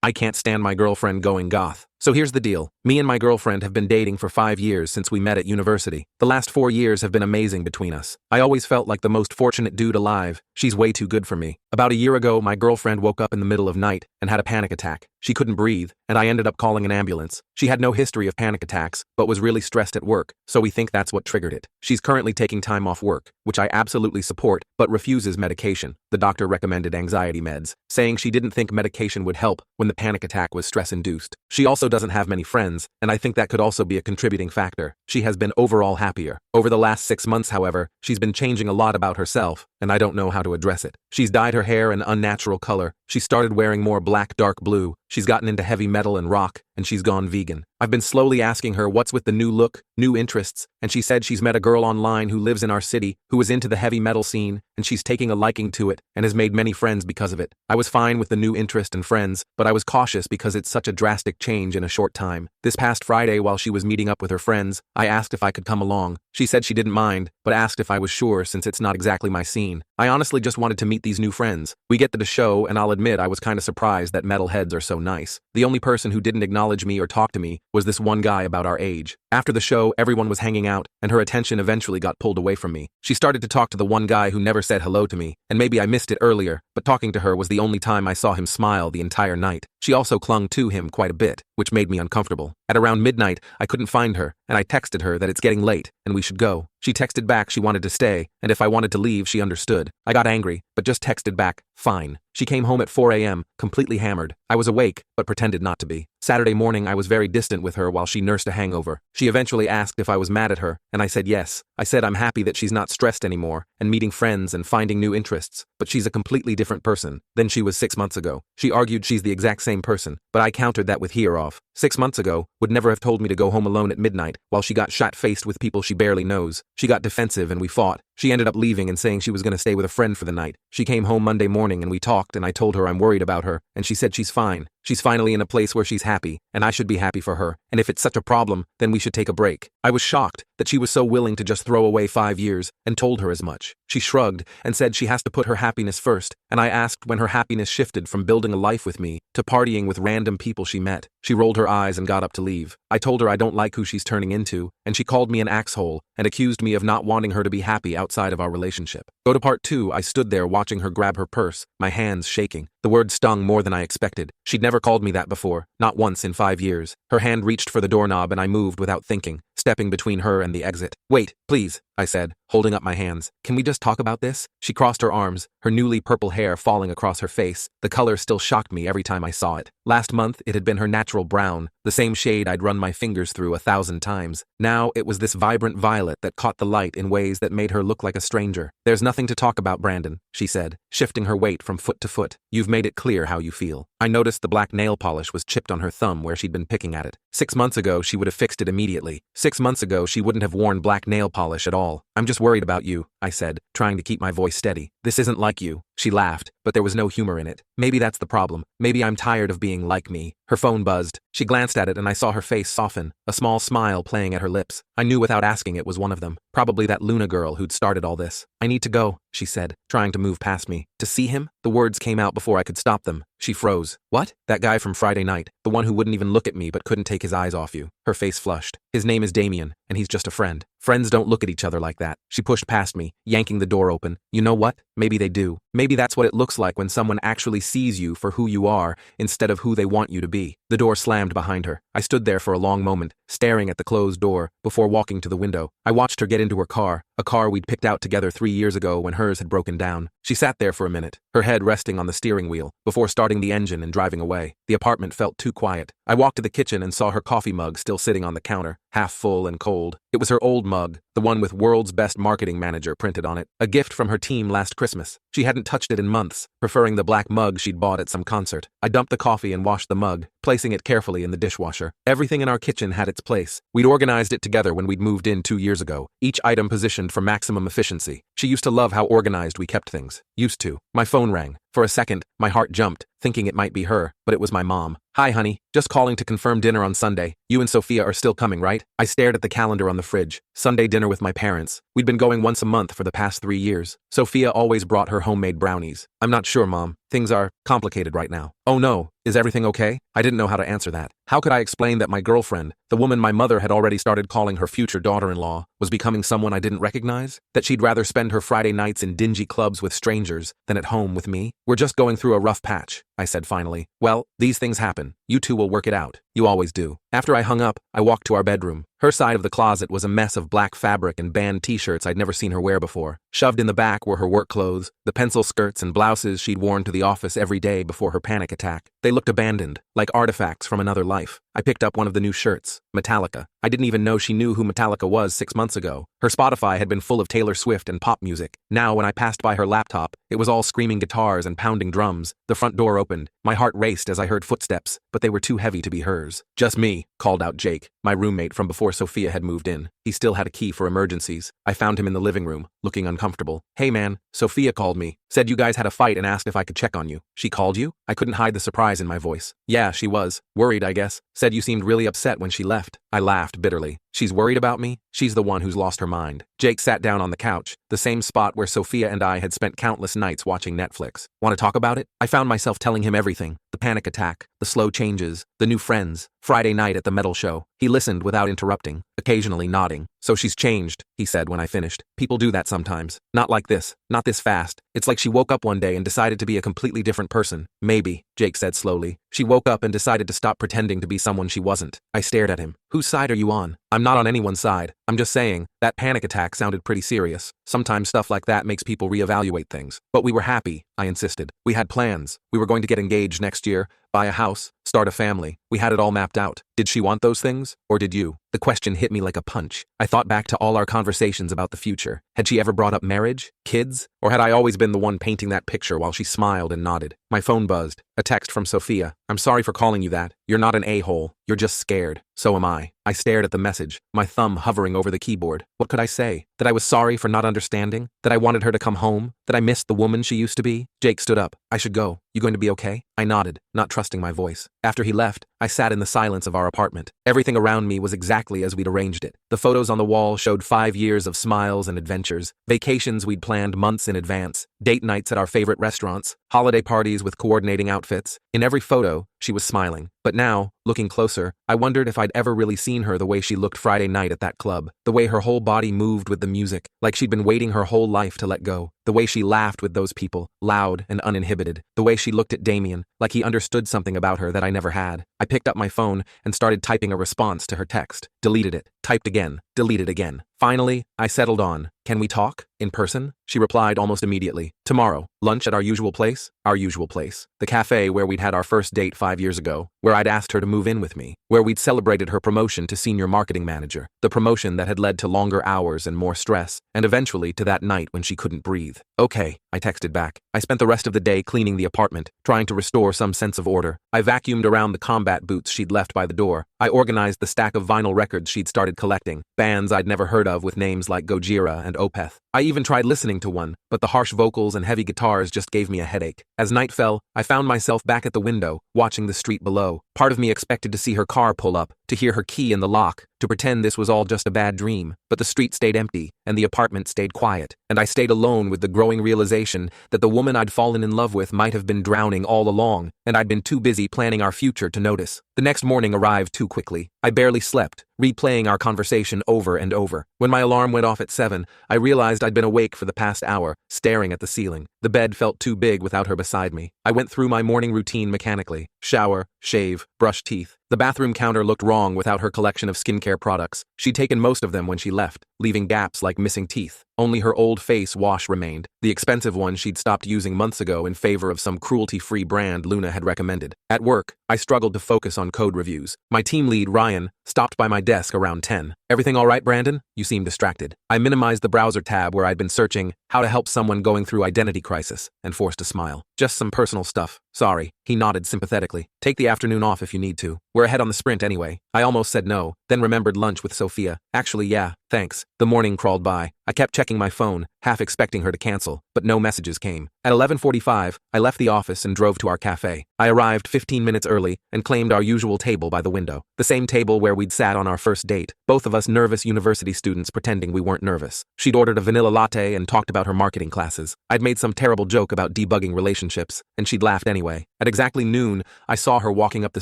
I can't stand my girlfriend going goth. So here's the deal. Me and my girlfriend have been dating for 5 years since we met at university. The last 4 years have been amazing between us. I always felt like the most fortunate dude alive. She's way too good for me. About a year ago, my girlfriend woke up in the middle of night and had a panic attack. She couldn't breathe, and I ended up calling an ambulance. She had no history of panic attacks, but was really stressed at work, so we think that's what triggered it. She's currently taking time off work, which I absolutely support, but refuses medication. The doctor recommended anxiety meds, saying she didn't think medication would help when the panic attack was stress-induced. She also doesn't have many friends, and I think that could also be a contributing factor. She has been overall happier. Over the last 6 months, however, she's been changing a lot about herself, and I don't know how to address it. She's dyed her hair an unnatural color. She started wearing more black dark blue. She's gotten into heavy metal and rock, and she's gone vegan. I've been slowly asking her what's with the new look, new interests, and she said she's met a girl online who lives in our city, who is into the heavy metal scene, and she's taking a liking to it, and has made many friends because of it. I was fine with the new interest and friends, but I was cautious because it's such a drastic change in a short time. This past Friday, while she was meeting up with her friends, I asked if I could come along. She said she didn't mind, but asked if I was sure since it's not exactly my scene. I honestly just wanted to meet these new friends. We get to the show, and I'll admit I was kind of surprised that metalheads are so nice. The only person who didn't acknowledge me or talk to me was this one guy about our age. After the show, everyone was hanging out, and her attention eventually got pulled away from me. She started to talk to the one guy who never said hello to me, and maybe I missed it earlier, but talking to her was the only time I saw him smile the entire night. She also clung to him quite a bit, which made me uncomfortable. At around midnight, I couldn't find her, and I texted her that it's getting late, and we should go. She texted back she wanted to stay, and if I wanted to leave, she understood. I got angry, but just texted back, fine. She came home at 4 a.m., completely hammered. I was awake, but pretended not to be. Saturday morning, I was very distant with her while she nursed a hangover. She eventually asked if I was mad at her, and I said yes. I said I'm happy that she's not stressed anymore, and meeting friends and finding new interests, but she's a completely different person than she was 6 months ago. She argued she's the exact same person, but I countered that with hear off. 6 months ago, would never have told me to go home alone at midnight while she got shot-faced with people she barely knows. She got defensive and we fought. She ended up leaving and saying she was going to stay with a friend for the night. She came home Monday morning and we talked, and I told her I'm worried about her, and she said she's fine. She's finally in a place where she's happy, and I should be happy for her, and if it's such a problem, then we should take a break. I was shocked that she was so willing to just throw away 5 years, and told her as much. She shrugged and said she has to put her happiness first, and I asked when her happiness shifted from building a life with me to partying with random people she met. She rolled her eyes and got up to leave. I told her I don't like who she's turning into, and she called me an axhole and accused me of not wanting her to be happy outside of our relationship. Go to part 2. I stood there watching her grab her purse, my hands shaking. The word stung more than I expected. She'd never called me that before, not once in 5 years. Her hand reached for the doorknob and I moved without thinking, stepping between her and the exit. Wait, please, I said, holding up my hands. Can we just talk about this? She crossed her arms, her newly purple hair falling across her face. The color still shocked me every time I saw it. Last month, it had been her natural brown, the same shade I'd run my fingers through 1,000 times. Now, it was this vibrant violet that caught the light in ways that made her look like a stranger. There's nothing to talk about, Brandon, she said, shifting her weight from foot to foot. You've made it clear how you feel. I noticed the black nail polish was chipped on her thumb where she'd been picking at it. 6 months ago, she would have fixed it immediately. 6 months ago, she wouldn't have worn black nail polish at all. I'm just worried about you, I said, trying to keep my voice steady. This isn't like you. She laughed, but there was no humor in it. Maybe that's the problem. Maybe I'm tired of being like me. Her phone buzzed. She glanced at it and I saw her face soften, a small smile playing at her lips. I knew without asking it was one of them. Probably that Luna girl who'd started all this. I need to go, she said, trying to move past me. To see him? The words came out before I could stop them. She froze. What? That guy from Friday night, the one who wouldn't even look at me but couldn't take his eyes off you. Her face flushed. His name is Damien, and he's just a friend. Friends don't look at each other like that. She pushed past me, yanking the door open. You know what? Maybe they do. Maybe that's what it looks like when someone actually sees you for who you are instead of who they want you to be. The door slammed behind her. I stood there for a long moment, staring at the closed door, before walking to the window. I watched her get into her car, a car we'd picked out together 3 years ago when hers had broken down. She sat there for a minute, her head resting on the steering wheel, before starting the engine and driving away. The apartment felt too quiet. I walked to the kitchen and saw her coffee mug still sitting on the counter, half full and cold. It was her old mug, the one with "World's Best Marketing Manager" printed on it, a gift from her team last Christmas. She hadn't touched it in months, preferring the black mug she'd bought at some concert. I dumped the coffee and washed the mug, placing it carefully in the dishwasher. Everything in our kitchen had its place. We'd organized it together when we'd moved in 2 years ago, each item positioned for maximum efficiency. She used to love how organized we kept things. Used to. My phone rang. For a second, my heart jumped, thinking it might be her, but it was my mom. Hi, honey. Just calling to confirm dinner on Sunday. You and Sophia are still coming, right? I stared at the calendar on the fridge. Sunday dinner with my parents. We'd been going once a month for the past 3 years. Sophia always brought her homemade brownies. I'm not sure, Mom. things are complicated right now. Oh no, is everything okay? I didn't know how to answer that. How could I explain that my girlfriend, the woman my mother had already started calling her future daughter-in-law, was becoming someone I didn't recognize? That she'd rather spend her Friday nights in dingy clubs with strangers than at home with me? We're just going through a rough patch, I said finally. Well, these things happen. You two will work it out. You always do. After I hung up, I walked to our bedroom. Her side of the closet was a mess of black fabric and band t-shirts I'd never seen her wear before. Shoved in the back were her work clothes, the pencil skirts and blouses she'd worn to the office every day before her panic attack. They looked abandoned, like artifacts from another life. I picked up one of the new shirts, Metallica. I didn't even know she knew who Metallica was 6 months ago. Her Spotify had been full of Taylor Swift and pop music. Now, when I passed by her laptop, it was all screaming guitars and pounding drums. The front door opened. My heart raced as I heard footsteps, but they were too heavy to be hers. Just me, called out Jake, my roommate from before Sophia had moved in. He still had a key for emergencies. I found him in the living room, looking uncomfortable. Hey man, Sophia called me. Said you guys had a fight and asked if I could check on you. She called you? I couldn't hide the surprise in my voice. Yeah, she was. Worried, I guess. Said you seemed really upset when she left. I laughed bitterly. She's worried about me? She's the one who's lost her mind. Jake sat down on the couch, the same spot where Sophia and I had spent countless nights watching Netflix. Want to talk about it? I found myself telling him everything. The panic attack, the slow changes, the new friends, Friday night at the metal show. He listened without interrupting, occasionally nodding. So she's changed, he said when I finished. People do that sometimes. Not like this. Not this fast. It's like she woke up one day and decided to be a completely different person. Maybe, Jake said slowly. She woke up and decided to stop pretending to be someone she wasn't. I stared at him. Whose side are you on? I'm not on anyone's side. I'm just saying, that panic attack sounded pretty serious. Sometimes stuff like that makes people reevaluate things. But we were happy, I insisted. We had plans. We were going to get engaged next year, buy a house, start a family. We had it all mapped out. Did she want those things? Or did you? The question hit me like a punch. I thought back to all our conversations about the future. Had she ever brought up marriage? Kids? Or had I always been the one painting that picture while she smiled and nodded? My phone buzzed. A text from Sophia. I'm sorry for calling you that. You're not an a-hole. You're just scared. So am I. I stared at the message, my thumb hovering over the keyboard. What could I say? That I was sorry for not understanding? That I wanted her to come home? That I missed the woman she used to be? Jake stood up. I should go. You going to be okay? I nodded, not trusting my voice. After he left, I sat in the silence of our apartment. Everything around me was exactly as we'd arranged it. The photos on the wall showed 5 years of smiles and adventures, vacations we'd planned months in advance, date nights at our favorite restaurants, holiday parties with coordinating outfits. In every photo, she was smiling. But now, looking closer, I wondered if I'd ever really seen her the way she looked Friday night at that club. The way her whole body moved with the music, like she'd been waiting her whole life to let go. The way she laughed with those people, loud and uninhibited. The way she looked at Damien, like he understood something about her that I never had. I picked up my phone and started typing a response to her text. Deleted it. Typed again. Deleted again. Finally, I settled on, can we talk? In person? She replied almost immediately. Tomorrow. Lunch at our usual place? Our usual place. The cafe where we'd had our first date 5 years ago. Where I'd asked her to move in with me. Where we'd celebrated her promotion to senior marketing manager. The promotion that had led to longer hours and more stress. And eventually to that night when she couldn't breathe. Okay, I texted back. I spent the rest of the day cleaning the apartment, trying to restore some sense of order. I vacuumed around the combat boots she'd left by the door. I organized the stack of vinyl records she'd started collecting. Bands I'd never heard of with names like Gojira and Opeth. I even tried listening to one, but the harsh vocals and heavy guitars just gave me a headache. As night fell, I found myself back at the window, watching the street below. Part of me expected to see her car pull up, to hear her key in the lock, to pretend this was all just a bad dream. But the street stayed empty, and the apartment stayed quiet. And I stayed alone with the growing realization that the woman I'd fallen in love with might have been drowning all along, and I'd been too busy planning our future to notice. The next morning arrived too quickly. I barely slept, replaying our conversation over and over. When my alarm went off at 7, I realized I'd been awake for the past hour, staring at the ceiling. The bed felt too big without her beside me. I went through my morning routine mechanically. Shower, shave, brush teeth. The bathroom counter looked wrong without her collection of skincare products. She'd taken most of them when she left, leaving gaps like missing teeth. Only her old face wash remained, the expensive one she'd stopped using months ago in favor of some cruelty-free brand Luna had recommended. At work, I struggled to focus on code reviews. My team lead, Ryan, stopped by my desk around 10. Everything all right, Brandon? You seem distracted. I minimized the browser tab where I'd been searching how to help someone going through identity crisis and forced a smile. Just some personal stuff. Sorry. He nodded sympathetically. Take the afternoon off if you need to. We're ahead on the sprint anyway. I almost said no, then remembered lunch with Sophia. Actually, yeah, thanks. The morning crawled by. I kept checking my phone, half expecting her to cancel, but no messages came. At 11:45, I left the office and drove to our cafe. I arrived 15 minutes early and claimed our usual table by the window. The same table where we'd sat on our first date, both of us nervous university students pretending we weren't nervous. She'd ordered a vanilla latte and talked about her marketing classes. I'd made some terrible joke about debugging relationships, and she'd laughed anyway. At exactly noon, I saw her walking up the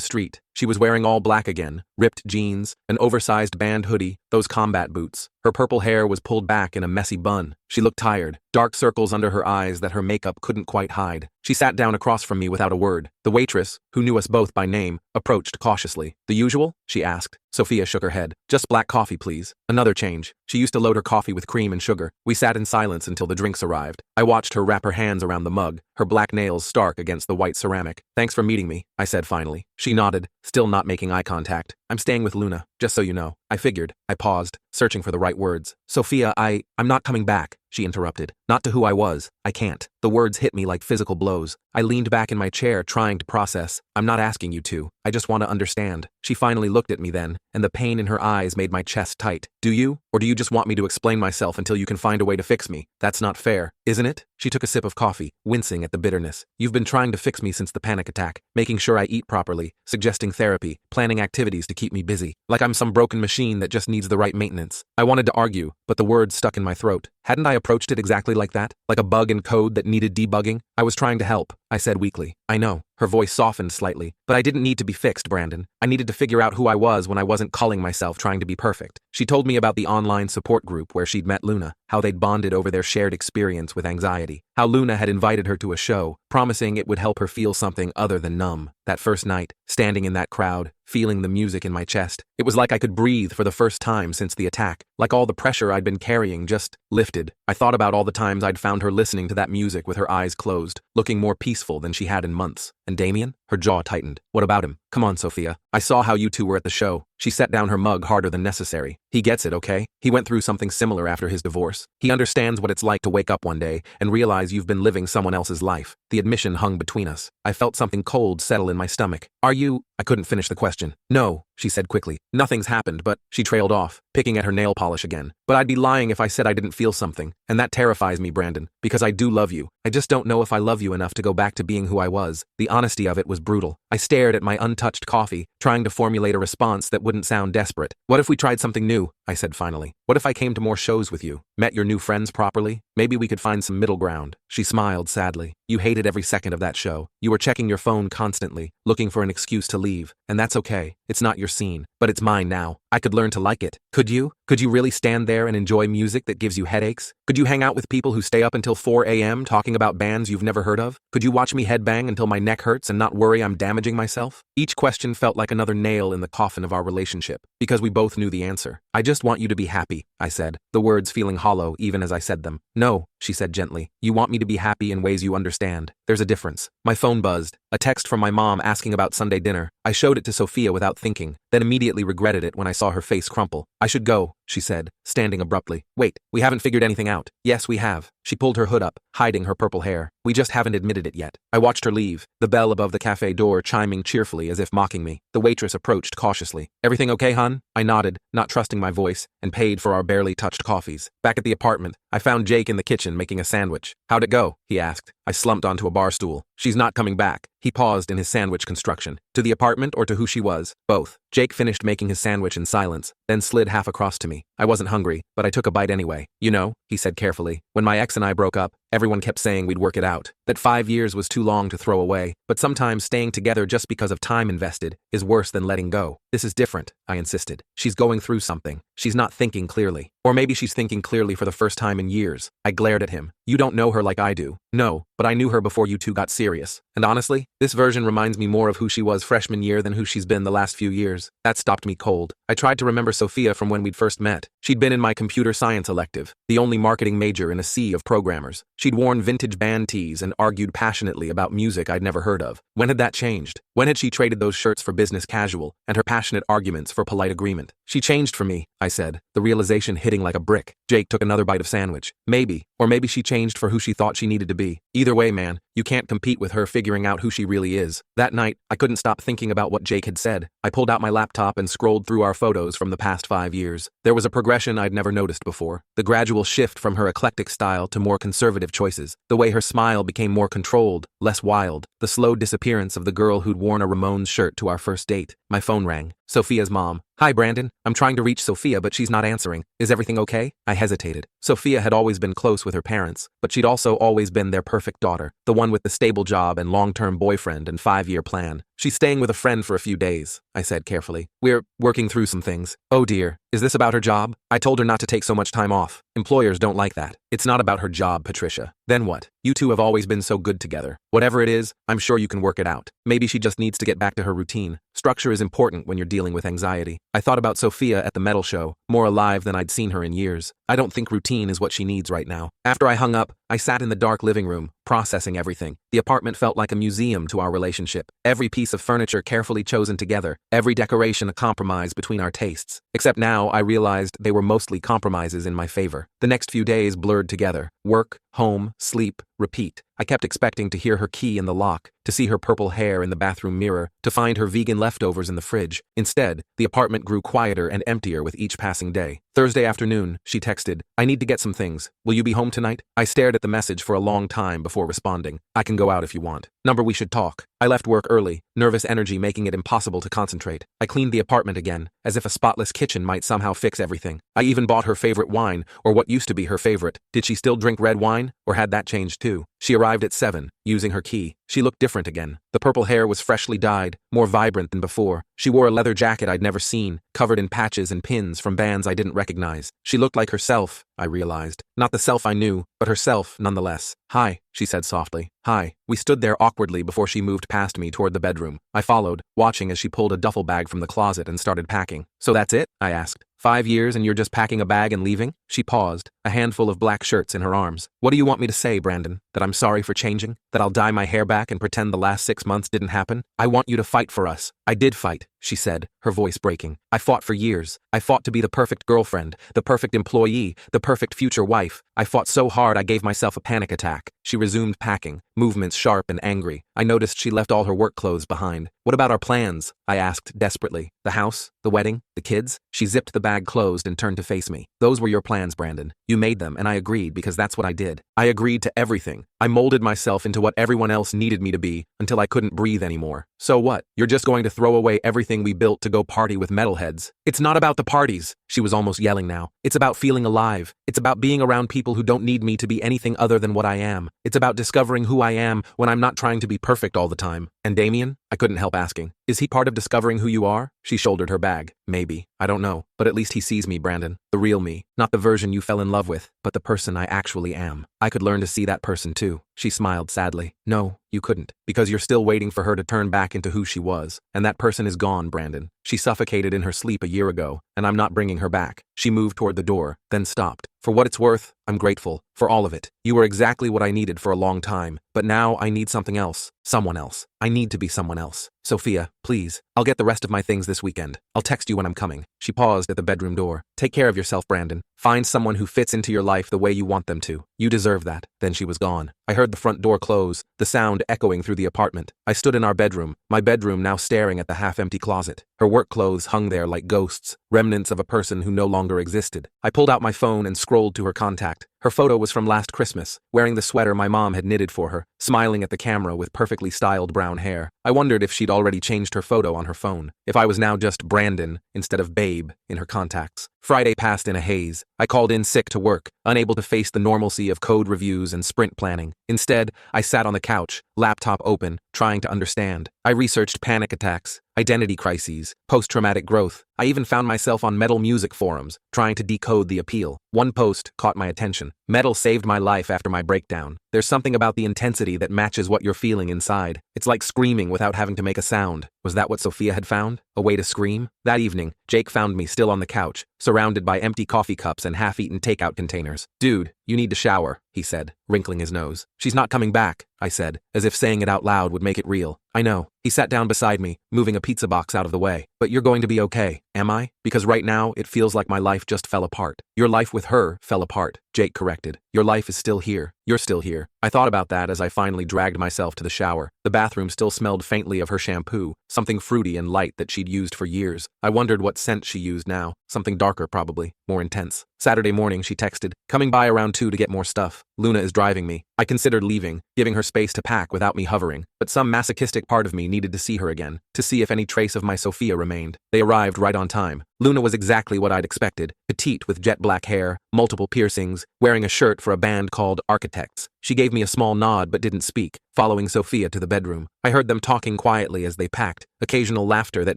street. She was wearing all black again, ripped jeans, an oversized band hoodie, those combat boots. Her purple hair was pulled back in a messy bun. She looked tired, dark circles under her eyes that her makeup couldn't quite hide. She sat down across from me without a word. The waitress, who knew us both by name, approached cautiously. "The usual?" she asked. Sophia shook her head. "Just black coffee, please." Another change. She used to load her coffee with cream and sugar. We sat in silence until the drinks arrived. I watched her wrap her hands around the mug, her black nails stark against the white ceramic. "Thanks for meeting me," I said finally. She nodded, still not making eye contact. "I'm staying with Luna, just so you know." I figured. I paused, searching for the right words. "Sophia, I'm not coming back," she interrupted. "Not to who I was. I can't." The words hit me like physical blows. I leaned back in my chair, trying to process. "I'm not asking you to. I just want to understand." She finally looked at me then, and the pain in her eyes made my chest tight. "Do you? Or do you just want me to explain myself until you can find a way to fix me? That's not fair, isn't it?" She took a sip of coffee, wincing at the bitterness. "You've been trying to fix me since the panic attack, making sure I eat properly, suggesting therapy, planning activities to keep me busy. Like I'm some broken machine that just needs the right maintenance." I wanted to argue, but the words stuck in my throat. Hadn't I approached it exactly like that? Like a bug in code that needed debugging? "I was trying to help," I said weakly. "I know." Her voice softened slightly. "But I didn't need to be fixed, Brandon. I needed to figure out who I was when I wasn't culling myself trying to be perfect." She told me about the online support group where she'd met Luna, how they'd bonded over their shared experience with anxiety, how Luna had invited her to a show, promising it would help her feel something other than numb. That first night, standing in that crowd, feeling the music in my chest, it was like I could breathe for the first time since the attack, like all the pressure I'd been carrying just lifted. I thought about all the times I'd found her listening to that music with her eyes closed, looking more peaceful than she had in months. And Damien? Her jaw tightened. "What about him? Come on, Sophia. I saw how you two were at the show." She set down her mug harder than necessary. "He gets it, okay? He went through something similar after his divorce. He understands what it's like to wake up one day and realize you've been living someone else's life." The admission hung between us. I felt something cold settle in my stomach. "Are you—" I couldn't finish the question. "No," she said quickly. "Nothing's happened, but—" She trailed off, picking at her nail polish again. "But I'd be lying if I said I didn't feel something. And that terrifies me, Brandon, because I do love you. I just don't know if I love you enough to go back to being who I was." The honesty of it was brutal. I stared at my untouched coffee, trying to formulate a response that wouldn't sound desperate. "What if we tried something new?" I said finally. "What if I came to more shows with you, met your new friends properly? Maybe we could find some middle ground." She smiled sadly. "You hated every second of that show. You were checking your phone constantly, looking for an excuse to leave. And that's okay. It's not your scene, but it's mine now. I could learn to like it. Could you? Could you really stand there and enjoy music that gives you headaches? Could you hang out with people who stay up until 4 a.m. talking about bands you've never heard of? Could you watch me headbang until my neck hurts and not worry I'm damaging myself?" Each question felt like another nail in the coffin of our relationship, because we both knew the answer. "I just want you to be happy," I said, the words feeling hollow even as I said them. "No," she said gently. "You want me to be happy in ways you understand. There's a difference." My phone buzzed. A text from my mom asking about Sunday dinner. I showed it to Sophia without thinking, then immediately regretted it when I saw her face crumple. "I should go," she said, standing abruptly. "Wait, we haven't figured anything out." "Yes, we have." She pulled her hood up, hiding her purple hair. "We just haven't admitted it yet." I watched her leave, the bell above the cafe door chiming cheerfully as if mocking me. The waitress approached cautiously. "Everything okay, hun?" I nodded, not trusting my voice, and paid for our barely touched coffees. Back at the apartment, I found Jake in the kitchen making a sandwich. "How'd it go?" he asked. I slumped onto a bar stool. "She's not coming back." He paused in his sandwich construction. "To the apartment or to who she was?" "Both." Jake finished making his sandwich in silence, then slid half across to me. I wasn't hungry, but I took a bite anyway. "You know," he said carefully, "when my ex and I broke up, everyone kept saying we'd work it out, that 5 years was too long to throw away, but sometimes staying together just because of time invested is worse than letting go. This is different," I insisted. "She's going through something. She's not thinking clearly. Or maybe she's thinking clearly for the first time in years." I glared at him. "You don't know her like I do." "No, but I knew her before you two got serious. And honestly, this version reminds me more of who she was freshman year than who she's been the last few years." That stopped me cold. I tried to remember Sophia from when we'd first met. She'd been in my computer science elective, the only marketing major in a sea of programmers. She'd worn vintage band tees and argued passionately about music I'd never heard of. When had that changed? When had she traded those shirts for business casual and her passionate arguments for polite agreement? "She changed for me," I said, the realization hitting like a brick. Jake took another bite of sandwich. "Maybe, or maybe she changed changed for who she thought she needed to be. Either way, man, you can't compete with her figuring out who she really is. That night, I couldn't stop thinking about what Jake had said. I pulled out my laptop and scrolled through our photos from the past 5 years. There was a progression I'd never noticed before. The gradual shift from her eclectic style to more conservative choices. The way her smile became more controlled, less wild. The slow disappearance of the girl who'd worn a Ramones shirt to our first date. My phone rang. Sophia's mom. "Hi, Brandon. I'm trying to reach Sophia, but she's not answering. Is everything okay?" I hesitated. Sophia had always been close with her parents, but she'd also always been their perfect daughter, the one with the stable job and long-term boyfriend and 5-year plan. "She's staying with a friend for a few days," I said carefully. "We're working through some things." "Oh dear, is this about her job?" I told her not to take so much time off. Employers don't like that. "It's not about her job, Patricia." "Then what? You two have always been so good together. Whatever it is, I'm sure you can work it out. Maybe she just needs to get back to her routine. Structure is important when you're dealing with anxiety." I thought about Sophia at the metal show, more alive than I'd seen her in years. I don't think routine is what she needs right now. After I hung up, I sat in the dark living room, processing everything. The apartment felt like a museum to our relationship. Every piece of furniture carefully chosen together, every decoration a compromise between our tastes. Except now I realized they were mostly compromises in my favor. The next few days blurred together. Work, home, sleep, repeat. I kept expecting to hear her key in the lock, to see her purple hair in the bathroom mirror, to find her vegan leftovers in the fridge. Instead, the apartment grew quieter and emptier with each passing day. Thursday afternoon, she texted, "I need to get some things. Will you be home tonight?" I stared at the message for a long time before responding. "I can go out if you want." Number, we should talk. I left work early, nervous energy making it impossible to concentrate. I cleaned the apartment again, as if a spotless kitchen might somehow fix everything. I even bought her favorite wine, or what used to be her favorite. Did she still drink red wine, or had that changed too? She arrived at 7, using her key. She looked different again. The purple hair was freshly dyed, more vibrant than before. She wore a leather jacket I'd never seen, covered in patches and pins from bands I didn't recognize. She looked like herself, I realized. Not the self I knew, but herself nonetheless. "Hi," she said softly. "Hi." We stood there awkwardly before she moved past me toward the bedroom. I followed, watching as she pulled a duffel bag from the closet and started packing. "So that's it?" I asked. 5 years and you're just packing a bag and leaving?" She paused, a handful of black shirts in her arms. "What do you want me to say, Brandon? That I'm sorry for changing? That I'll dye my hair back and pretend the last 6 months didn't happen? I want you to fight for us." "I did fight," she said, her voice breaking. "I fought for years. I fought to be the perfect girlfriend, the perfect employee, the perfect future wife. I fought so hard I gave myself a panic attack." She resumed packing, movements sharp and angry. I noticed she left all her work clothes behind. "What about our plans?" I asked desperately. "The house? The wedding? The kids?" She zipped the bag closed and turned to face me. "Those were your plans, Brandon. You made them, and I agreed because that's what I did. I agreed to everything. I molded myself into what everyone else needed me to be until I couldn't breathe anymore. So what? You're just going to throw away everything we built to go party with metalheads?" "It's not about the parties," she was almost yelling now. "It's about feeling alive. It's about being around people who don't need me to be anything other than what I am. It's about discovering who I am when I'm not trying to be perfect all the time." "And Damien?" I couldn't help asking. "Is he part of discovering who you are?" She shouldered her bag. "Maybe. I don't know. But at least he sees me, Brandon. The real me. Not the version you fell in love with, but the person I actually am. I could learn to see that person too." She smiled sadly. "No, you couldn't. Because you're still waiting for her to turn back into who she was. And that person is gone, Brandon. She suffocated in her sleep a year ago, and I'm not bringing her back." She moved toward the door, then stopped. "For what it's worth, I'm grateful. For all of it. You were exactly what I needed for a long time. But now I need something else. Someone else. I need to be someone else. Sophia, please. I'll get the rest of my things this weekend. I'll text you when I'm coming." She paused at the bedroom door. "Take care of yourself, Brandon. Find someone who fits into your life the way you want them to. You deserve that." Then she was gone. I heard the front door close, the sound echoing through the apartment. I stood in our bedroom, my bedroom now staring at the half-empty closet. Her work clothes hung there like ghosts, remnants of a person who no longer existed. I pulled out my phone and scrolled to her contact. Her photo was from last Christmas, wearing the sweater my mom had knitted for her, smiling at the camera with perfectly styled brown hair. I wondered if she'd already changed her photo on her phone, if I was now just Brandon instead of Babe in her contacts. Friday passed in a haze. I called in sick to work, unable to face the normalcy of code reviews and sprint planning. Instead, I sat on the couch, laptop open, trying to understand. I researched panic attacks, identity crises, post-traumatic growth. I even found myself on metal music forums, trying to decode the appeal. One post caught my attention. "Metal saved my life after my breakdown. There's something about the intensity that matches what you're feeling inside. It's like screaming without having to make a sound." Was that what Sophia had found? A way to scream? That evening, Jake found me still on the couch, surrounded by empty coffee cups and half-eaten takeout containers. "Dude, you need to shower," he said, wrinkling his nose. "She's not coming back," I said, as if saying it out loud would make it real. "I know." He sat down beside me, moving a pizza box out of the way. "But you're going to be okay, am I? Because right now, it feels like my life just fell apart." "Your life with her fell apart," Jake corrected. Your life is still here. You're still here. I thought about that as I finally dragged myself to the shower. The bathroom still smelled faintly of her shampoo, something fruity and light that she'd used for years. I wondered what scent she used now. Something darker probably, more intense. Saturday morning, she texted, coming by around 2 to get more stuff. Luna is driving me. I considered leaving, giving her space to pack without me hovering, but some masochistic part of me needed to see her again, to see if any trace of my Sophia remained. They arrived right on time. Luna was exactly what I'd expected, petite with jet black hair, multiple piercings, wearing a shirt for a band called Architects. She gave me a small nod but didn't speak, following Sophia to the bedroom. I heard them talking quietly as they packed, occasional laughter that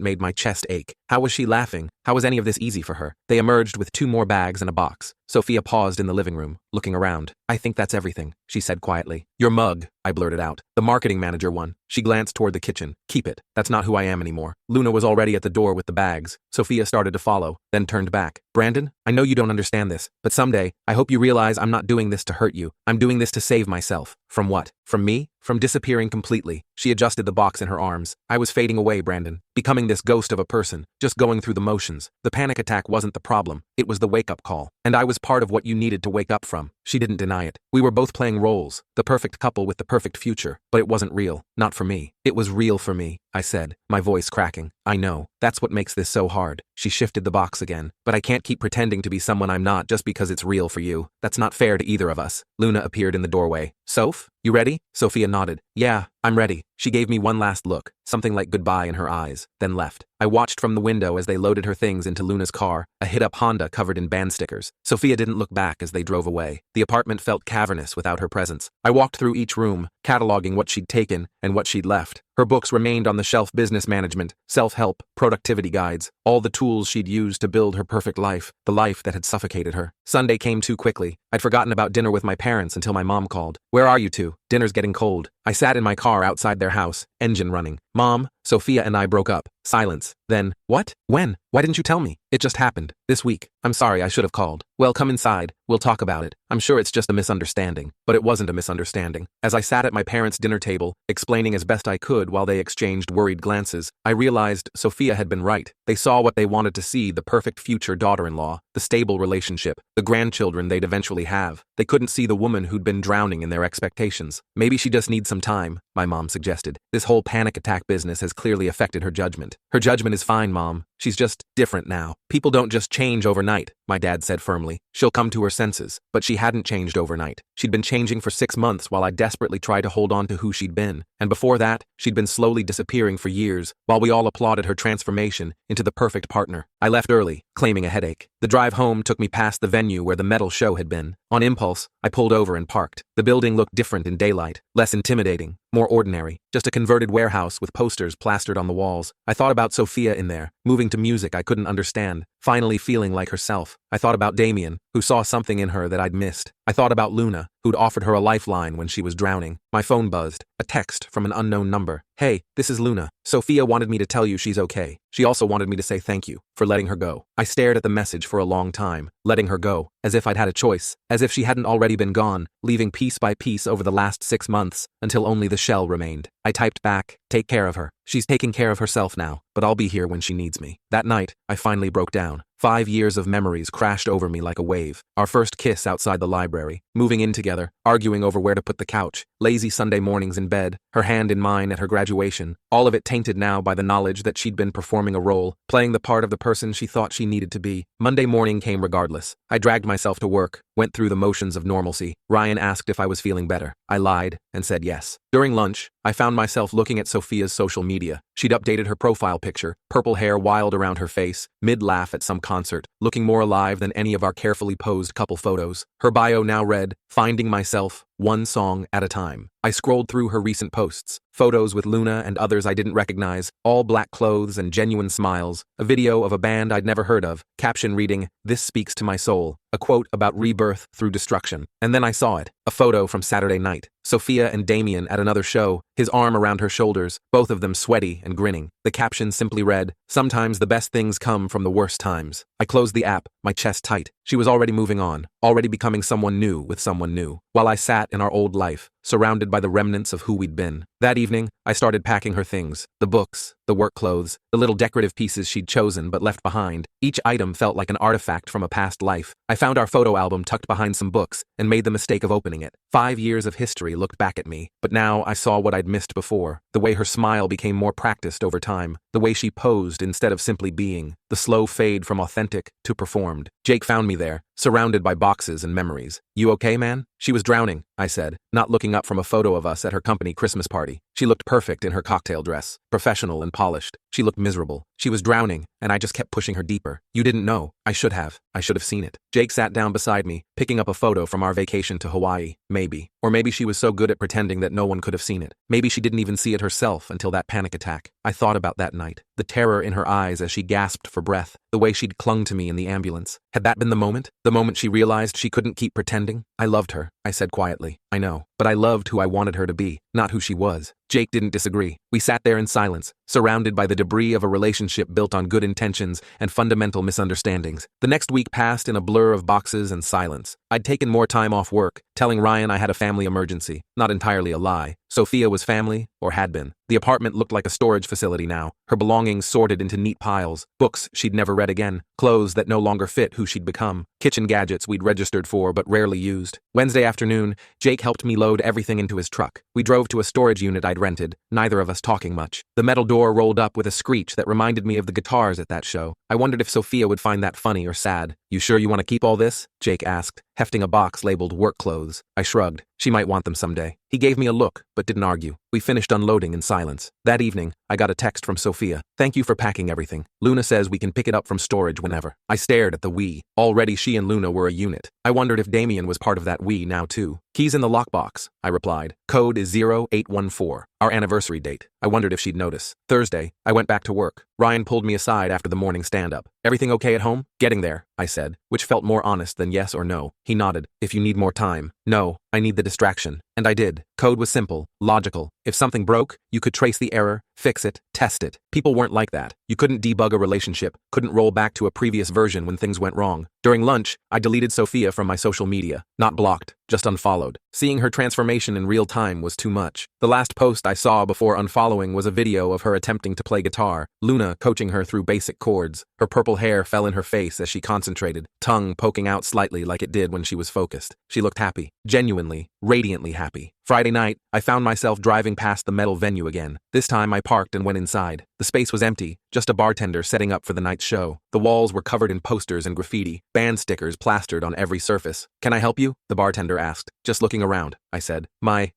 made my chest ache. How was she laughing? How was any of this easy for her? They emerged with 2 more bags and a box. Sophia paused in the living room, looking around. I think that's everything, she said quietly. Your mug, I blurted out. The marketing manager one. She glanced toward the kitchen. Keep it. That's not who I am anymore. Luna was already at the door with the bags. Sophia started to follow, then turned back. Brandon, I know you don't understand this, but someday, I hope you realize I'm not doing this to hurt you. I'm doing this to save myself. From what? From me? From disappearing completely. She adjusted the box in her arms. I was fading away, Brandon. Becoming this ghost of a person, just going through the motions. The panic attack wasn't the problem. It was the wake-up call. And I was part of what you needed to wake up from. She didn't deny it. We were both playing roles, the perfect couple with the perfect future. But it wasn't real. Not for me. It was real for me, I said, my voice cracking. I know. That's what makes this so hard. She shifted the box again. But I can't keep pretending to be someone I'm not just because it's real for you. That's not fair to either of us. Luna appeared in the doorway. Soph, you ready? Sophia nodded. Yeah, I'm ready. She gave me one last look, something like goodbye in her eyes, then left. I watched from the window as they loaded her things into Luna's car, a hit-up Honda covered in band stickers. Sophia didn't look back as they drove away. The apartment felt cavernous without her presence. I walked through each room, cataloging what she'd taken and what she'd left. Her books remained on the shelf: business management, self-help, productivity guides, all the tools she'd used to build her perfect life, the life that had suffocated her. Sunday came too quickly. I'd forgotten about dinner with my parents until my mom called. Where are you two? Dinner's getting cold. I sat in my car outside their house, engine running. Mom, Sophia and I broke up. Silence. Then, what? When? Why didn't you tell me? It just happened. This week. I'm sorry, I should have called. Well, come inside. We'll talk about it. I'm sure it's just a misunderstanding. But it wasn't a misunderstanding. As I sat at my parents' dinner table, explaining as best I could while they exchanged worried glances, I realized Sophia had been right. They saw what they wanted to see: the perfect future daughter-in-law, the stable relationship, the grandchildren they'd eventually have. They couldn't see the woman who'd been drowning in their expectations. Maybe she just needs some time, my mom suggested. This whole panic attack business has clearly affected her judgment. Her judgment is fine, Mom. She's just different now. People don't just change overnight, my dad said firmly. She'll come to her senses. But she hadn't changed overnight. She'd been changing for 6 months while I desperately tried to hold on to who she'd been. And before that, she'd been slowly disappearing for years while we all applauded her transformation into the perfect partner. I left early, claiming a headache. The drive home took me past the venue where the metal show had been. On impulse, I pulled over and parked. The building looked different in daylight, less intimidating, more ordinary, just a converted warehouse with posters plastered on the walls. I thought about Sophia in there, moving to music I couldn't understand, finally feeling like herself. I thought about Damien, who saw something in her that I'd missed. I thought about Luna, who'd offered her a lifeline when she was drowning. My phone buzzed, a text from an unknown number. Hey, this is Luna. Sophia wanted me to tell you she's okay. She also wanted me to say thank you for letting her go. I stared at the message for a long time, letting her go, as if I'd had a choice, as if she hadn't already been gone, leaving piece by piece over the last 6 months, until only the shell remained. I typed back, take care of her. She's taking care of herself now, but I'll be here when she needs me. That night, I finally broke down. 5 years of memories crashed over me like a wave. Our first kiss outside the library, moving in together, arguing over where to put the couch, lazy Sunday mornings in bed, her hand in mine at her graduation, all of it tainted now by the knowledge that she'd been performing a role, playing the part of the person she thought she needed to be. Monday morning came regardless. I dragged myself to work, went through the motions of normalcy. Ryan asked if I was feeling better. I lied and said yes. During lunch, I found myself looking at Sophia's social media. She'd updated her profile picture, purple hair wild around her face, mid-laugh at some concert, looking more alive than any of our carefully posed couple photos. Her bio now read, "Finding myself, one song at a time." I scrolled through her recent posts, photos with Luna and others I didn't recognize, all black clothes and genuine smiles, a video of a band I'd never heard of, caption reading, "This speaks to my soul," a quote about rebirth through destruction. And then I saw it, a photo from Saturday night. Sophia and Damien at another show, his arm around her shoulders, both of them sweaty and grinning. The caption simply read, "Sometimes the best things come from the worst times." I closed the app, my chest tight. She was already moving on, already becoming someone new with someone new, while I sat in our old life, surrounded by the remnants of who we'd been. That evening, I started packing her things, the books, the work clothes, the little decorative pieces she'd chosen but left behind. Each item felt like an artifact from a past life. I found our photo album tucked behind some books and made the mistake of opening it. 5 years of history looked back at me, but now I saw what I'd missed before. The way her smile became more practiced over time, the way she posed instead of simply being, the slow fade from authentic to performed. Jake found me there, surrounded by boxes and memories. "You okay, man?" "She was drowning," I said, not looking up from a photo of us at her company Christmas party. She looked perfect in her cocktail dress, professional and polished. She looked miserable. She was drowning, and I just kept pushing her deeper. "You didn't know." "I should have. I should have seen it." Jake sat down beside me, picking up a photo from our vacation to Hawaii. Maybe. Or maybe she was so good at pretending that no one could have seen it. Maybe she didn't even see it herself until that panic attack. I thought about that night. The terror in her eyes as she gasped for breath. The way she'd clung to me in the ambulance. Had that been the moment? The moment she realized she couldn't keep pretending? "I loved her," I said quietly. "I know. But I loved who I wanted her to be, not who she was." Jake didn't disagree. We sat there in silence, surrounded by the debris of a relationship built on good intentions and fundamental misunderstandings. The next week passed in a blur of boxes and silence. I'd taken more time off work, telling Ryan I had a family emergency. Not entirely a lie. Sophia was family, or had been. The apartment looked like a storage facility now, her belongings sorted into neat piles, books she'd never read again, clothes that no longer fit who she'd become, kitchen gadgets we'd registered for but rarely used. Wednesday afternoon, Jake helped me load everything into his truck. We drove to a storage unit I'd rented, neither of us talking much. The metal door rolled up with a screech that reminded me of the guitars at that show. I wondered if Sophia would find that funny or sad. "You sure you want to keep all this?" Jake asked, hefting a box labeled work clothes. I shrugged. She might want them someday. He gave me a look, but didn't argue. We finished unloading in silence. That evening, I got a text from Sophia. "Thank you for packing everything. Luna says we can pick it up from storage whenever." I stared at the we. Already she and Luna were a unit. I wondered if Damien was part of that we now too. "Keys in the lockbox," I replied. "Code is 0814. Our anniversary date." I wondered if she'd notice. Thursday, I went back to work. Ryan pulled me aside after the morning stand-up. "Everything okay at home?" "Getting there," I said, which felt more honest than yes or no. He nodded. "If you need more time." "No, I need the distraction." And I did. Code was simple, logical. If something broke, you could trace the error, fix it, test it. People weren't like that. You couldn't debug a relationship, couldn't roll back to a previous version when things went wrong. During lunch, I deleted Sophia from my social media. Not blocked, just unfollowed. Seeing her transformation in real time was too much. The last post I saw before unfollowing was a video of her attempting to play guitar, Luna coaching her through basic chords. Her purple hair fell in her face as she concentrated, tongue poking out slightly like it did when she was focused. She looked happy, genuinely, radiantly happy. Friday night, I found myself driving past the metal venue again. This time I parked and went inside. The space was empty, just a bartender setting up for the night's show. The walls were covered in posters and graffiti, band stickers plastered on every surface. "Can I help you?" the bartender asked. "Just looking around," I said.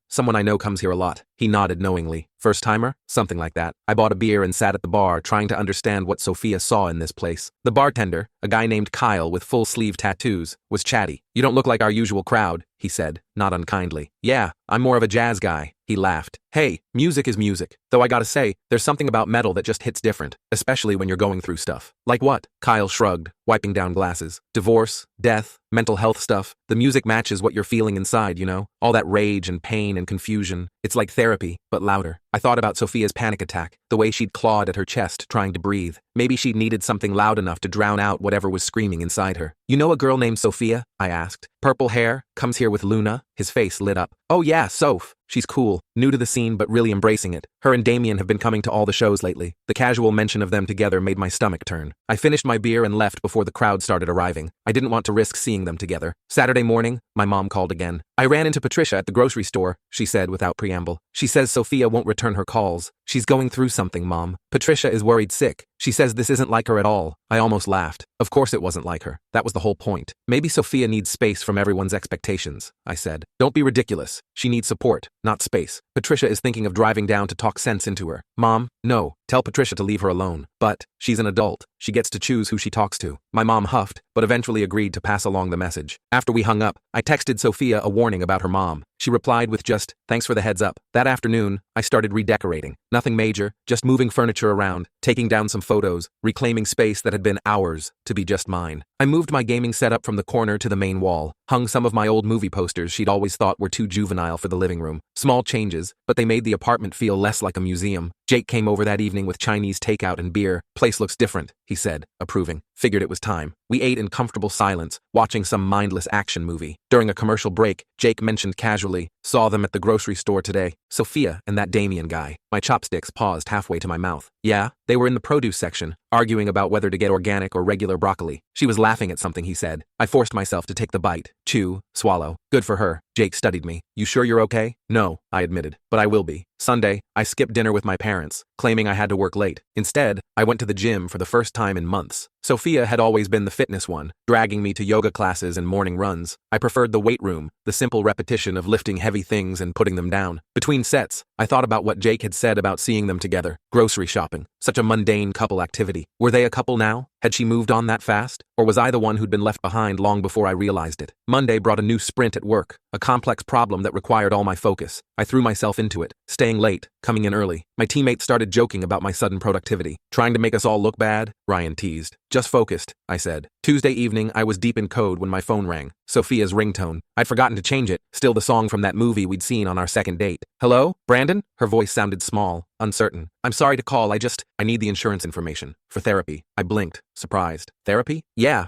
Someone I know comes here a lot." He nodded knowingly. "First timer?" "Something like that." I bought a beer and sat at the bar, trying to understand what Sophia saw in this place. The bartender, a guy named Kyle with full-sleeve tattoos, was chatty. "You don't look like our usual crowd," he said, not unkindly. "Yeah, I'm more of a jazz guy." He laughed. "Hey, music is music. Though I gotta say, there's something about metal that just hits different, especially when you're going through stuff." "Like what?" Kyle shrugged, wiping down glasses. "Divorce, death, mental health stuff. The music matches what you're feeling inside, you know? All that rage and pain and confusion. It's like therapy, but louder." I thought about Sophia's panic attack, the way she'd clawed at her chest, trying to breathe. Maybe she needed something loud enough to drown out whatever was screaming inside her. "You know a girl named Sophia?" I asked. "Purple hair, comes here with Luna?" His face lit up. "Oh yeah, Soph. She's cool, new to the scene but really embracing it. Her and Damien have been coming to all the shows lately." The casual mention of them together made my stomach turn. I finished my beer and left before the crowd started arriving. I didn't want to risk seeing them together. Saturday morning, my mom called again. "I ran into Patricia at the grocery store," she said without preamble. "She says Sophia won't return her calls. She's going through something, Mom. Patricia is worried sick. She says this isn't like her at all." I almost laughed. Of course it wasn't like her. That was the whole point. "Maybe Sophia needs space from everyone's expectations," I said. "Don't be ridiculous. She needs support, not space. Patricia is thinking of driving down to talk sense into her." "Mom, no. Tell Patricia to leave her alone." "But, she's an adult. She gets to choose who she talks to." My mom huffed, but eventually agreed to pass along the message. After we hung up, I texted Sophia a warning about her mom. She replied with just, "Thanks for the heads up." That afternoon, I started redecorating. Nothing major, just moving furniture around, taking down some photos, reclaiming space that had been ours to be just mine. I moved my gaming setup from the corner to the main wall, hung some of my old movie posters she'd always thought were too juvenile for the living room. Small changes, but they made the apartment feel less like a museum. Jake came over that evening with Chinese takeout and beer. Place looks different, he said, approving. Figured it was time. We ate in comfortable silence, watching some mindless action movie. During a commercial break, Jake mentioned casually, saw them at the grocery store today. Sophia and that Damien guy. My chopsticks paused halfway to my mouth. Yeah, they were in the produce section, arguing about whether to get organic or regular broccoli. She was laughing at something he said. I forced myself to take the bite. Chew, swallow. Good for her. Jake studied me. You sure you're okay? No, I admitted, but I will be. Sunday, I skipped dinner with my parents, claiming I had to work late. Instead, I went to the gym for the first time in months. Sophia had always been the fitness one, dragging me to yoga classes and morning runs. I preferred the weight room, the simple repetition of lifting heavy things and putting them down. Between sets, I thought about what Jake had said about seeing them together. Grocery shopping. Such a mundane couple activity. Were they a couple now? Had she moved on that fast? Or was I the one who'd been left behind long before I realized it? Monday brought a new sprint at work, a complex problem that required all my focus. I threw myself into it, staying late, coming in early. My teammates started joking about my sudden productivity. Trying to make us all look bad? Ryan teased. Just focused, I said. Tuesday evening, I was deep in code when my phone rang. Sophia's ringtone. I'd forgotten to change it, still the song from that movie we'd seen on our second date. Hello? Brandon? Her voice sounded small, uncertain. I'm sorry to call, I need the insurance information. For therapy. I blinked, surprised. Therapy? Yeah,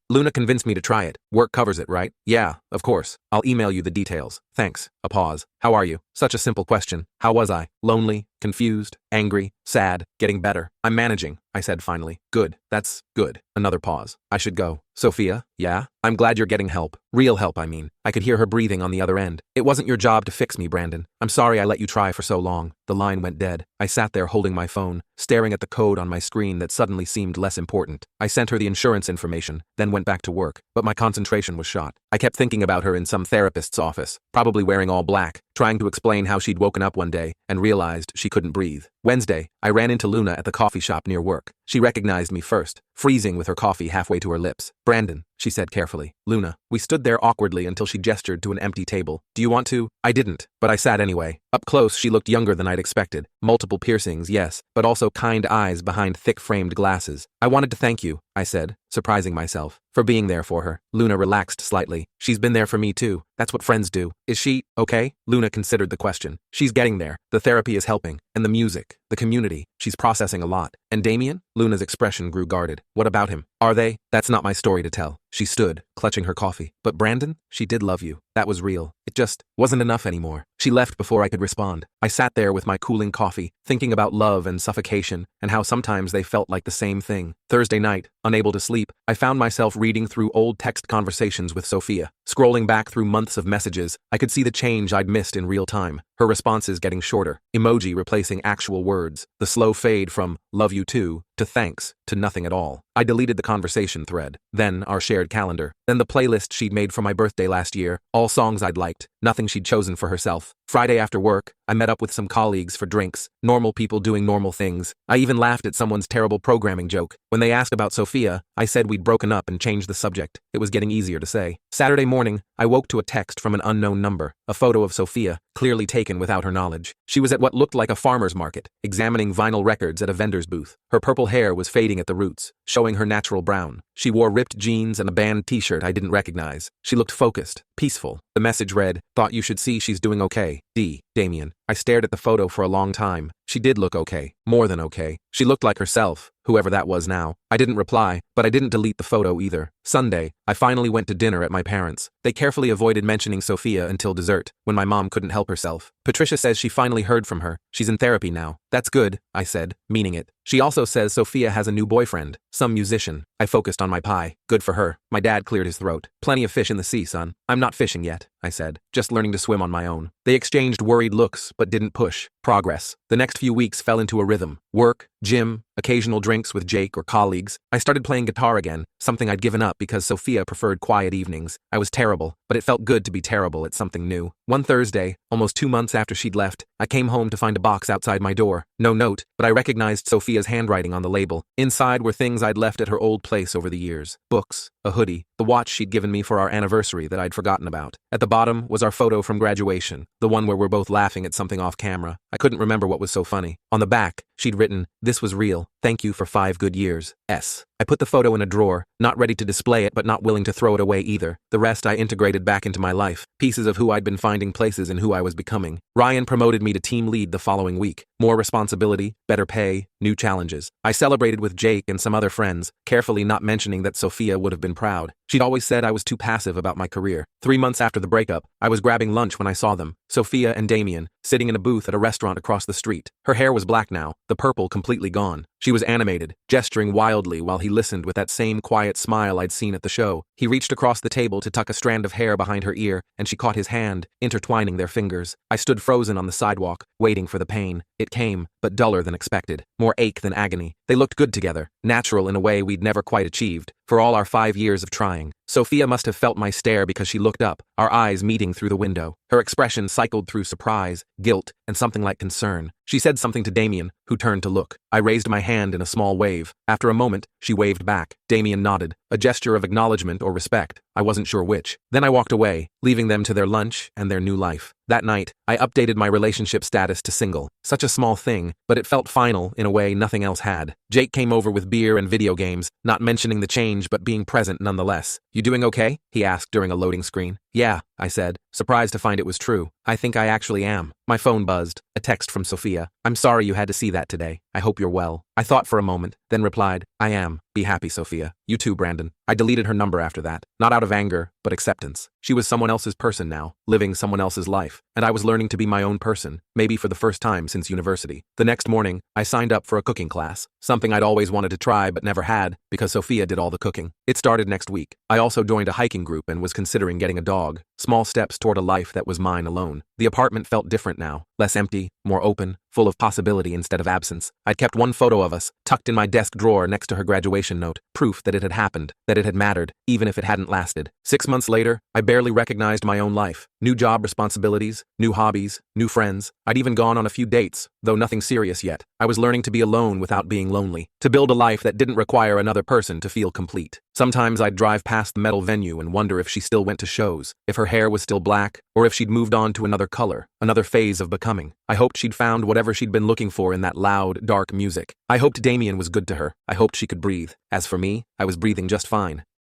Luna convinced me to try it. Work covers it, right? Yeah, of course. I'll email you the details. Thanks. A pause. How are you? Such a simple question. How was I? Lonely? Confused? Angry? Sad? Getting better? I'm managing, I said finally. Good. That's good. Another pause. I should go. Sophia? Yeah? I'm glad you're getting help. Real help, I mean. I could hear her breathing on the other end. It wasn't your job to fix me, Brandon. I'm sorry I let you try for so long. The line went dead. I sat there holding my phone, staring at the code on my screen that suddenly seemed less important. I sent her the insurance information, then went back to work, but my concentration was shot. I kept thinking about her in some therapist's office, probably wearing all black, trying to explain how she'd woken up one day and realized she couldn't breathe. Wednesday, I ran into Luna at the coffee shop near work. She recognized me first, freezing with her coffee halfway to her lips. Brandon, she said carefully. Luna. We stood there awkwardly until she gestured to an empty table. Do you want to? I didn't, but I sat anyway. Up close, she looked younger than I'd expected. Multiple piercings, yes, but also kind eyes behind thick-framed glasses. I wanted to thank you, I said, surprising myself, for being there for her. Luna relaxed slightly. She's been there for me too. That's what friends do. Is she okay? Luna considered the question. She's getting there. The therapy is helping. And the music, the community. She's processing a lot. And Damien? Luna's expression grew guarded. What about him? Are they? That's not my story to tell. She stood, clutching her coffee. But Brandon? She did love you. That was real. It just wasn't enough anymore. She left before I could respond. I sat there with my cooling coffee, thinking about love and suffocation, and how sometimes they felt like the same thing. Thursday night, unable to sleep, I found myself reading through old text conversations with Sophia. Scrolling back through months of messages, I could see the change I'd missed in real time. Her responses getting shorter, emoji replacing actual words, the slow fade from "love you too" to "thanks" to nothing at all. I deleted the conversation thread, then our shared calendar, then the playlist she'd made for my birthday last year, all songs I'd liked, nothing she'd chosen for herself. Friday after work, I met up with some colleagues for drinks, normal people doing normal things. I even laughed at someone's terrible programming joke. When they asked about Sophia, I said we'd broken up and changed the subject. It was getting easier to say. Saturday morning, I woke to a text from an unknown number, a photo of Sophia, clearly taken without her knowledge. She was at what looked like a farmer's market, examining vinyl records at a vendor's booth. Her purple hair was fading at the roots, showing her natural brown. She wore ripped jeans and a band t-shirt I didn't recognize. She looked focused, peaceful. The message read, "Thought you should see she's doing okay. D. Damien." I stared at the photo for a long time. She did look okay. More than okay. She looked like herself, whoever that was now. I didn't reply, but I didn't delete the photo either. Sunday, I finally went to dinner at my parents'. They carefully avoided mentioning Sophia until dessert, when my mom couldn't help herself. Patricia says she finally heard from her. She's in therapy now. That's good, I said, meaning it. She also says Sophia has a new boyfriend, some musician. I focused on my pie. Good for her. My dad cleared his throat. Plenty of fish in the sea, son. I'm not fishing yet, I said, just learning to swim on my own. They exchanged worried looks, but didn't push. Progress. The next few weeks fell into a rhythm. Work, gym, occasional drinks with Jake or colleagues. I started playing guitar again, something I'd given up because Sophia preferred quiet evenings. I was terrible, but it felt good to be terrible at something new. One Thursday, almost 2 months after she'd left, I came home to find a box outside my door. No note, but I recognized Sophia's handwriting on the label. Inside were things I'd left at her old place over the years. Books, a hoodie, the watch she'd given me for our anniversary that I'd forgotten about. At the bottom was our photo from graduation, the one where we're both laughing at something off camera. I couldn't remember what was so funny. On the back, She'd written, "This was real. Thank you for 5 good years. S." I put the photo in a drawer, not ready to display it but not willing to throw it away either. The rest I integrated back into my life, pieces of who I'd been finding places in who I was becoming. Ryan promoted me to team lead the following week. More responsibility, better pay, new challenges. I celebrated with Jake and some other friends, carefully not mentioning that Sophia would have been proud. She'd always said I was too passive about my career. 3 months after the breakup, I was grabbing lunch when I saw them, Sophia and Damien, sitting in a booth at a restaurant across the street. Her hair was black now, the purple completely gone. She was animated, gesturing wildly while he listened with that same quiet smile I'd seen at the show. He reached across the table to tuck a strand of hair behind her ear, and she caught his hand, intertwining their fingers. I stood frozen on the sidewalk, waiting for the pain. It came, but duller than expected. More ache than agony. They looked good together, natural in a way we'd never quite achieved, for all our 5 years of trying. Sophia must have felt my stare because she looked up, our eyes meeting through the window. Her expression cycled through surprise, guilt, and something like concern. She said something to Damien, who turned to look. I raised my hand in a small wave. After a moment, she waved back. Damien nodded, a gesture of acknowledgement or respect. I wasn't sure which. Then I walked away, leaving them to their lunch and their new life. That night, I updated my relationship status to single. Such a small thing, but it felt final in a way nothing else had. Jake came over with beer and video games, not mentioning the change but being present nonetheless. "You doing okay?" he asked during a loading screen. "Yeah," I said, surprised to find it was true. "I think I actually am." My phone buzzed. A text from Sophia. "I'm sorry you had to see that today. I hope you're well." I thought for a moment, then replied, "I am. Be happy, Sophia. You too, Brandon." I deleted her number after that, not out of anger, but acceptance. She was someone else's person now, living someone else's life, and I was learning to be my own person, maybe for the first time since university. The next morning, I signed up for a cooking class, something I'd always wanted to try but never had, because Sophia did all the cooking. It started next week. I also joined a hiking group and was considering getting a dog. Small steps toward a life that was mine alone. The apartment felt different now, less empty, more open, full of possibility instead of absence. I'd kept one photo of us, tucked in my desk drawer next to her graduation note, proof that it had happened, that it had mattered, even if it hadn't lasted. 6 months later, I barely recognized my own life. New job responsibilities, new hobbies, new friends. I'd even gone on a few dates, though nothing serious yet. I was learning to be alone without being lonely, to build a life that didn't require another person to feel complete. Sometimes I'd drive past the metal venue and wonder if she still went to shows, if her hair was still black, or if she'd moved on to another color, another phase of becoming. I hoped she'd found whatever she'd been looking for in that loud, dark music. I hoped Damien was good to her. I hoped she could breathe. As for me, I was breathing just fine.